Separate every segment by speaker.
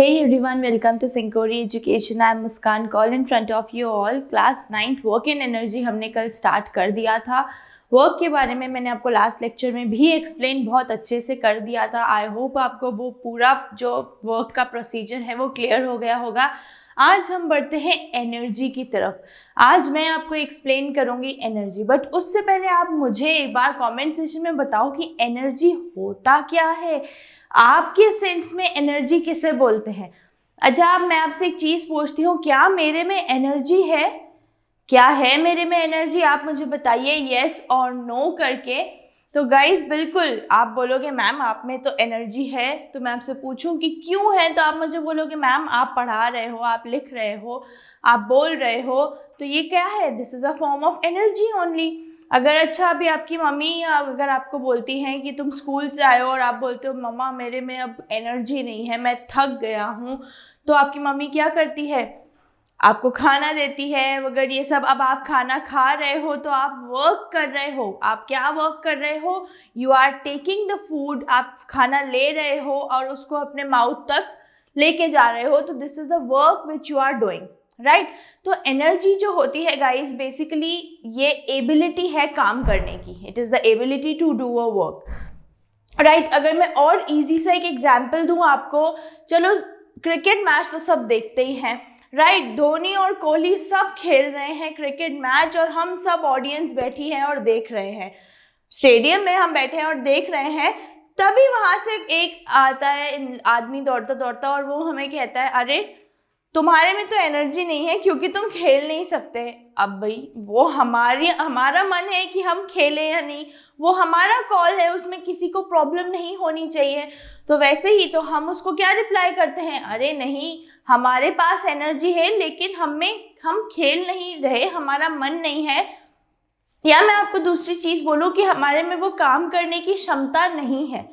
Speaker 1: Hey everyone, welcome to Syncori Education. I am Muskan. Call in front of you all. Class 9th work in energy हमने कल start कर दिया था. Work के बारे में मैंने आपको लास्ट लेक्चर में भी एक्सप्लेन बहुत अच्छे से कर दिया था. आई होप आपको वो पूरा जो वर्क का प्रोसीजर है वो क्लियर हो गया होगा. आज हम बढ़ते हैं एनर्जी की तरफ. आज मैं आपको एक्सप्लेन करूंगी एनर्जी, बट उससे पहले आप मुझे एक बार कमेंट सेक्शन में बताओ कि एनर्जी होता क्या है. आपके सेंस में एनर्जी किसे बोलते हैं. अच्छा, अब मैं आपसे एक चीज़ पूछती हूँ, क्या मेरे में एनर्जी है? क्या है मेरे में एनर्जी? आप मुझे बताइए येस और नो करके. तो गाइज बिल्कुल आप बोलोगे मैम आप में तो एनर्जी है. तो मैं आपसे पूछूं कि क्यों है, तो आप मुझे बोलोगे मैम आप पढ़ा रहे हो, आप लिख रहे हो, आप बोल रहे हो, तो ये क्या है? This is a form of energy only. अगर अच्छा अभी आपकी मम्मी अगर आपको बोलती हैं कि तुम स्कूल से आए हो और आप बोलते हो मम्मा मेरे में अब एनर्जी नहीं है, मैं थक गया हूँ, तो आपकी मम्मी क्या करती है? आपको खाना देती है अगर ये सब. अब आप खाना खा रहे हो तो आप वर्क कर रहे हो. आप क्या वर्क कर रहे हो? You are taking the food. आप खाना ले रहे हो और उसको अपने माउथ तक लेके जा रहे हो. तो this is the work which you are doing, right. तो एनर्जी जो होती है गाइज बेसिकली ये एबिलिटी है काम करने की. It is the ability to do a work, right. अगर मैं और इजी सा एक एग्जाम्पल दूँ आपको, चलो क्रिकेट मैच तो सब देखते ही हैं, राइट. धोनी और कोहली सब खेल रहे हैं क्रिकेट मैच और हम सब ऑडियंस बैठी है और देख रहे हैं. स्टेडियम में हम बैठे हैं और देख रहे हैं. तभी वहाँ से एक आता है आदमी दौड़ता दौड़ता और वो हमें कहता है अरे तुम्हारे में तो एनर्जी नहीं है क्योंकि तुम खेल नहीं सकते. अब भाई वो हमारा मन है कि हम खेलें या नहीं, वो हमारा कॉल है, उसमें किसी को प्रॉब्लम नहीं होनी चाहिए. तो वैसे ही तो हम उसको क्या रिप्लाई करते हैं, अरे नहीं हमारे पास एनर्जी है लेकिन हम खेल नहीं रहे, हमारा मन नहीं है. या मैं आपको दूसरी चीज़ बोलूँ कि हमारे में वो काम करने की क्षमता नहीं है.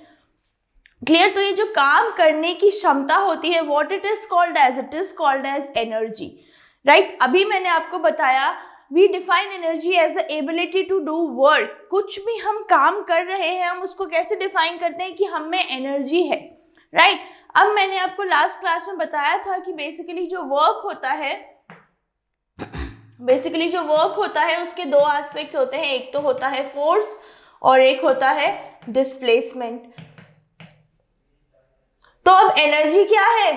Speaker 1: क्लियर. तो ये जो काम करने की क्षमता होती है what it is called as energy, right. अभी मैंने आपको बताया we define energy as the ability to do work. कुछ भी हम काम कर रहे हैं हम उसको कैसे डिफाइन करते हैं कि हम में एनर्जी है, राइट. अब मैंने आपको लास्ट क्लास में बताया था कि बेसिकली जो वर्क होता है उसके दो एस्पेक्ट्स होते हैं. एक तो होता है फोर्स और एक होता है डिस्प्लेसमेंट. तो अब एनर्जी क्या है?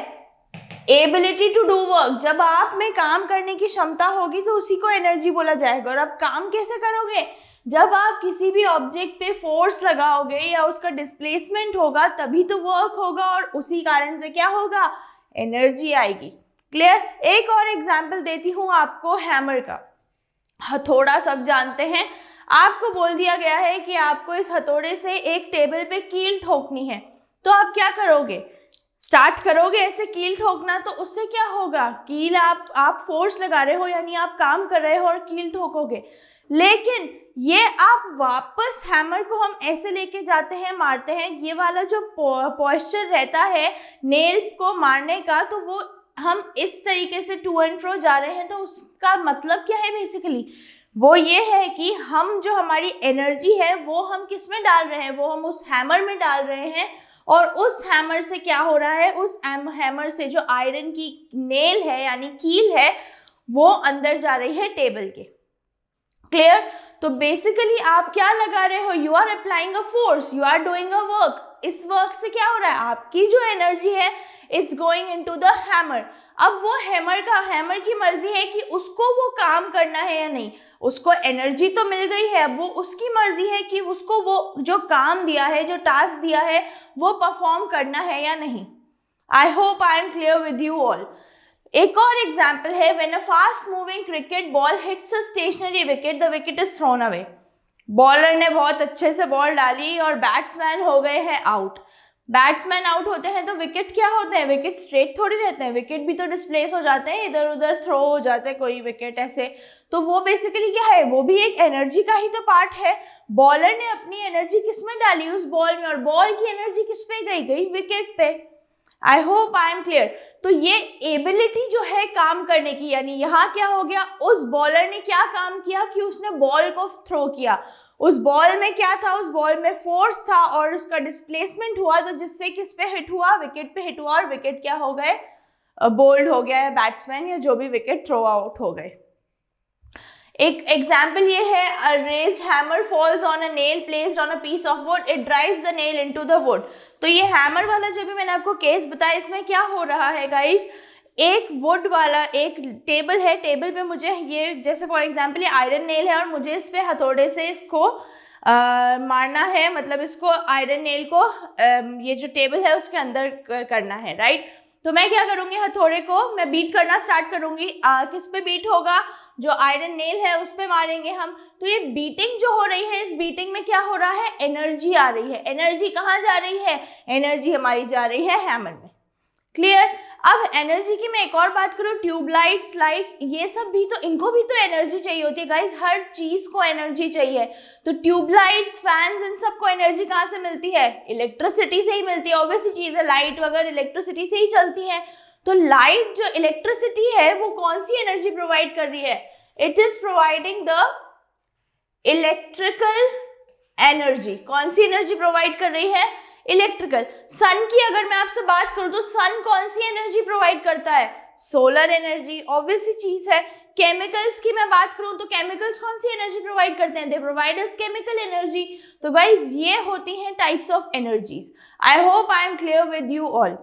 Speaker 1: Ability to do work. जब आप में काम करने की क्षमता होगी तो उसी को एनर्जी बोला जाएगा. और आप काम कैसे करोगे? जब आप किसी भी ऑब्जेक्ट पे फोर्स लगाओगे या उसका डिस्प्लेसमेंट होगा तभी तो वर्क होगा और उसी कारण से क्या होगा? एनर्जी आएगी. क्लियर. एक और एग्जाम्पल देती हूँ आपको हैमर का. हथौड़ा सब जानते हैं. आपको बोल दिया गया है कि आपको इस हथौड़े से एक टेबल पे कील ठोकनी है, तो आप क्या करोगे? स्टार्ट करोगे ऐसे कील ठोकना, तो उससे क्या होगा? कील आप फोर्स लगा रहे हो यानी आप काम कर रहे हो और कील ठोकोगे. लेकिन ये आप वापस हैमर को हम ऐसे लेके जाते हैं, मारते हैं, ये वाला जो पोस्चर रहता है नेल को मारने का, तो वो हम इस तरीके से टू एंड फ्रो जा रहे हैं. तो उसका मतलब क्या है? बेसिकली वो ये है कि हम जो हमारी एनर्जी है वो हम किस में डाल रहे हैं? वो हम उस हैमर में डाल रहे हैं. और उस हैमर से क्या हो रहा है? उस हैमर से जो आयरन की नेल है यानी कील है वो अंदर जा रही है टेबल के. क्लियर. तो बेसिकली आप क्या लगा रहे हो? You are applying a force, you are doing a work. इस वर्क से क्या हो रहा है? आपकी जो एनर्जी है it's going into the hammer. अब वो हैमर की मर्जी है कि उसको वो काम करना है या नहीं. उसको एनर्जी तो मिल गई है, अब वो उसकी मर्जी है कि उसको वो जो काम दिया है, जो टास्क दिया है वो परफॉर्म करना है या नहीं. I hope I am clear with you all. एक और एग्जाम्पल है when a fast moving cricket ball hits a stationary wicket the wicket is thrown away. Bowler ने बहुत अच्छे से बॉल डाली और बैट्समैन हो गए हैं आउट. बैट्समैन आउट होते हैं तो विकेट क्या होते हैं? विकेट स्ट्रेट थोड़ी रहते हैं, विकेट भी तो डिस्प्लेस हो जाते हैं, इधर उधर थ्रो हो जाते हैं कोई विकेट ऐसे. तो वो बेसिकली क्या है? वो भी एक एनर्जी का ही तो पार्ट है. बॉलर ने अपनी एनर्जी किस में डाली? उस बॉल में. और बॉल की एनर्जी किस पे गई विकेट पे. आई होप आई एम क्लियर. तो ये एबिलिटी जो है काम करने की, यानी यहाँ क्या हो गया? उस बॉलर ने क्या काम किया कि उसने बॉल को थ्रो किया. उस बॉल में क्या था, उस बॉल में फोर्स था और उसका डिस्प्लेसमेंट हुआ, तो जिससे किस पे हिट हुआ, विकेट पे हिट हुआ, और विकेट क्या हो गए, बोल्ड हो गया है बैट्समैन या जो भी विकेट थ्रो आउट हो गए। एक एग्जाम्पल ये है, a raised hammer falls on a nail placed on a piece of wood, it drives the nail into the wood. तो ये हैमर वाला जो भी मैंने आपको केस बताया, इसमें क्या हो रहा है गाइस, एक वुड वाला एक टेबल है, टेबल पे मुझे ये जैसे फॉर एग्जांपल ये आयरन नेल है और मुझे इस पे हथौड़े से इसको मारना है, मतलब इसको आयरन नेल को ये जो टेबल है उसके अंदर करना है, राइट। तो मैं क्या करूँगी, हथौड़े को मैं बीट करना स्टार्ट करूँगी, किस पे बीट होगा, जो आयरन नेल है उस पे मारेंगे हम। तो ये बीटिंग जो हो रही है, इस बीटिंग में क्या हो रहा है, एनर्जी आ रही है। एनर्जी कहाँ जा रही है, एनर्जी हमारी जा रही है हैमर में। क्लियर। अब एनर्जी की मैं एक और बात करूँ, ट्यूबलाइट्स, लाइट्स, ये सब भी तो, इनको भी तो एनर्जी चाहिए होती है गाइस, हर चीज को एनर्जी चाहिए। तो ट्यूबलाइट्स, फैंस, इन सबको एनर्जी कहाँ से मिलती है, इलेक्ट्रिसिटी से ही मिलती है। ऑब्वियस चीज है, लाइट वगैरह इलेक्ट्रिसिटी से ही चलती है। तो लाइट जो इलेक्ट्रिसिटी है वो कौन सी एनर्जी प्रोवाइड कर रही है, it is providing the electrical energy. कौन सी एनर्जी प्रोवाइड कर रही है, इलेक्ट्रिकल। सन की अगर मैं आपसे बात करूं तो सन कौन सी एनर्जी प्रोवाइड करता है, सोलर एनर्जी, ऑब्वियस सी चीज है। केमिकल्स की मैं बात करूं तो केमिकल्स कौन सी एनर्जी प्रोवाइड करते हैं, they provide us chemical energy. तो गाइज ये होती हैं types of energies. I hope I am clear with you all.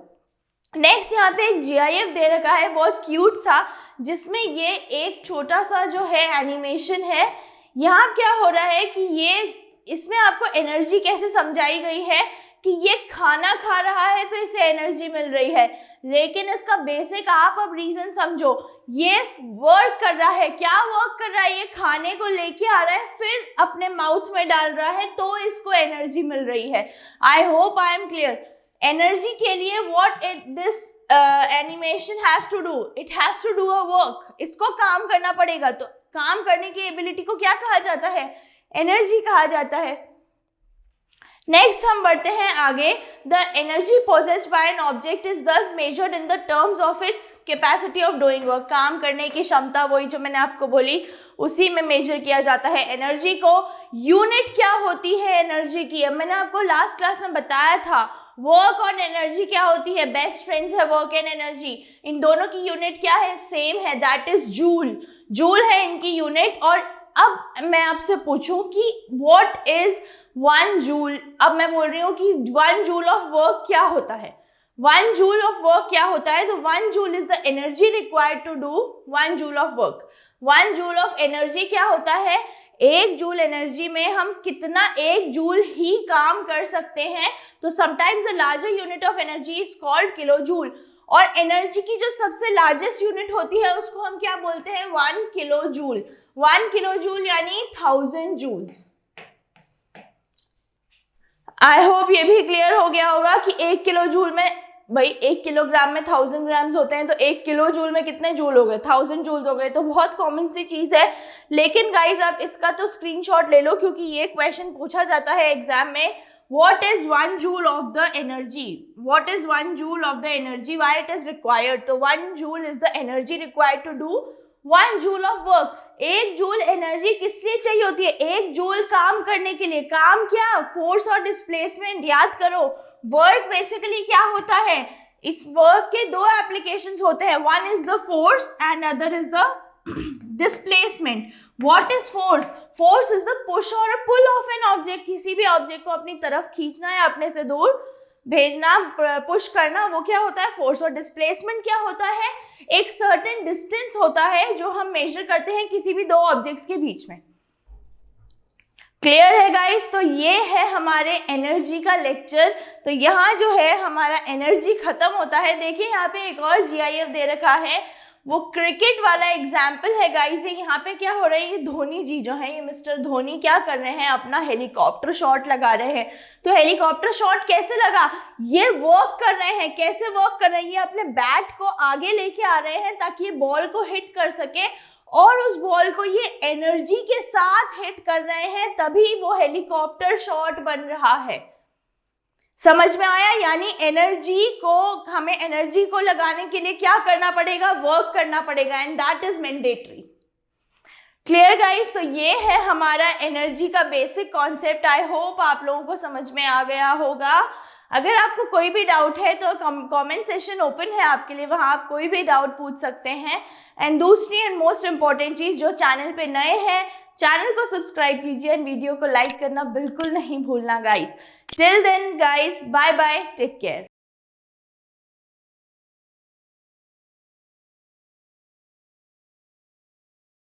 Speaker 1: Next यहाँ पे एक GIF दे रखा है बहुत क्यूट सा, जिसमें ये एक छोटा सा जो है एनिमेशन है। यहाँ क्या हो रहा है कि ये इसमें आपको एनर्जी कैसे समझाई गई है कि ये खाना खा रहा है तो इसे एनर्जी मिल रही है, लेकिन इसका बेसिक आप अब रीजन समझो, ये वर्क कर रहा है। क्या वर्क कर रहा है, ये खाने को लेके आ रहा है फिर अपने माउथ में डाल रहा है तो इसको एनर्जी मिल रही है। I hope I am clear. Energy के लिए what this animation has to do, it has to do a work, इसको काम करना पड़ेगा। तो काम करने की एबिलिटी को क्या कहा जाता है, एनर्जी कहा जाता है। नेक्स्ट हम बढ़ते हैं आगे। The energy possessed by an object is thus measured in the terms of its capacity of doing work. काम करने की क्षमता, वही जो मैंने आपको बोली, उसी में मेजर किया जाता है एनर्जी को। यूनिट क्या होती है एनर्जी की, अब मैंने आपको लास्ट क्लास में बताया था, वर्क और एनर्जी क्या होती है, बेस्ट फ्रेंड्स है वर्क एंड एनर्जी। इन दोनों की यूनिट क्या है, सेम है, दैट इज जूल। जूल है इनकी यूनिट। और अब मैं आपसे पूछूं कि व्हाट इज 1 जूल, अब मैं बोल रही हूँ कि 1 जूल ऑफ वर्क क्या होता है। 1 जूल ऑफ वर्क क्या होता है, तो 1 joule is the energy required to do 1 joule of work. 1 joule of energy क्या होता है, 1 जूल एनर्जी में हम कितना 1 जूल ही काम कर सकते हैं। तो sometimes the larger unit of energy is called kilo joule. और एनर्जी की जो सबसे लार्जेस्ट यूनिट होती है उसको हम क्या बोलते हैं, 1 किलो जूल। 1 किलो जूल यानी 1000 जूल्स। आई होप ये भी क्लियर हो गया होगा कि 1 किलो जूल में, भाई 1 किलोग्राम में 1000 ग्राम्स होते हैं, तो 1 किलो जूल में कितने जूल हो गए, 1000 जूल हो गए। तो बहुत कॉमन सी चीज है। लेकिन गाइज आप इसका तो स्क्रीनशॉट ले लो, क्योंकि ये क्वेश्चन पूछा जाता है एग्जाम में। What is 1 joule of the energy? What is 1 joule of the energy? Why it is required? तो 1 joule is the energy required to do 1 joule of work. 1 joule energy किस लिए चाहिए होती है, 1 जूल काम करने के लिए। काम क्या, फोर्स और डिस्प्लेसमेंट। याद करो, वर्क बेसिकली क्या होता है, इस वर्क के 2 एप्लीकेशंस होते हैं, one is the force and other is the displacement. What is force, force is the push और पुल ऑफ एन ऑब्जेक्ट। किसी भी ऑब्जेक्ट को अपनी तरफ खींचना या अपने से दूर भेजना, पुश करना, वो क्या होता है, फोर्स। और डिस्प्लेसमेंट क्या होता है, एक सर्टेन डिस्टेंस होता है जो हम मेजर करते हैं किसी भी 2 ऑब्जेक्ट्स के बीच में। क्लियर है गाइस। तो ये है हमारे एनर्जी का लेक्चर। तो यहाँ जो है हमारा एनर्जी खत्म होता है। देखिए यहाँ पे एक और GIF दे रखा है, वो क्रिकेट वाला एग्जाम्पल है गाइज। यहाँ पे क्या हो रहा है, ये धोनी जी जो है, ये मिस्टर धोनी क्या कर रहे हैं, अपना हेलीकॉप्टर शॉट लगा रहे हैं। तो हेलीकॉप्टर शॉट कैसे लगा, ये वर्क कर रहे हैं। कैसे वर्क कर रहे हैं, ये अपने बैट को आगे लेके आ रहे हैं ताकि ये बॉल को हिट कर सके, और उस बॉल को ये एनर्जी के साथ हिट कर रहे हैं, तभी वो हेलीकॉप्टर शॉट बन रहा है। समझ में आया, यानी एनर्जी को, हमें एनर्जी को लगाने के लिए क्या करना पड़ेगा, वर्क करना पड़ेगा, and that is mandatory. Clear guys, तो ये है हमारा एनर्जी का बेसिक कॉन्सेप्ट। आई होप आप लोगों को समझ में आ गया होगा। अगर आपको कोई भी डाउट है तो कमेंट सेशन ओपन है आपके लिए, वहाँ आप कोई भी डाउट पूछ सकते हैं। एंड दूसरी एंड मोस्ट इम्पॉर्टेंट चीज़, जो चैनल पे नए हैं चैनल को सब्सक्राइब कीजिए एंड वीडियो को लाइक करना बिल्कुल नहीं भूलना guys. Till then guys, bye bye, take care.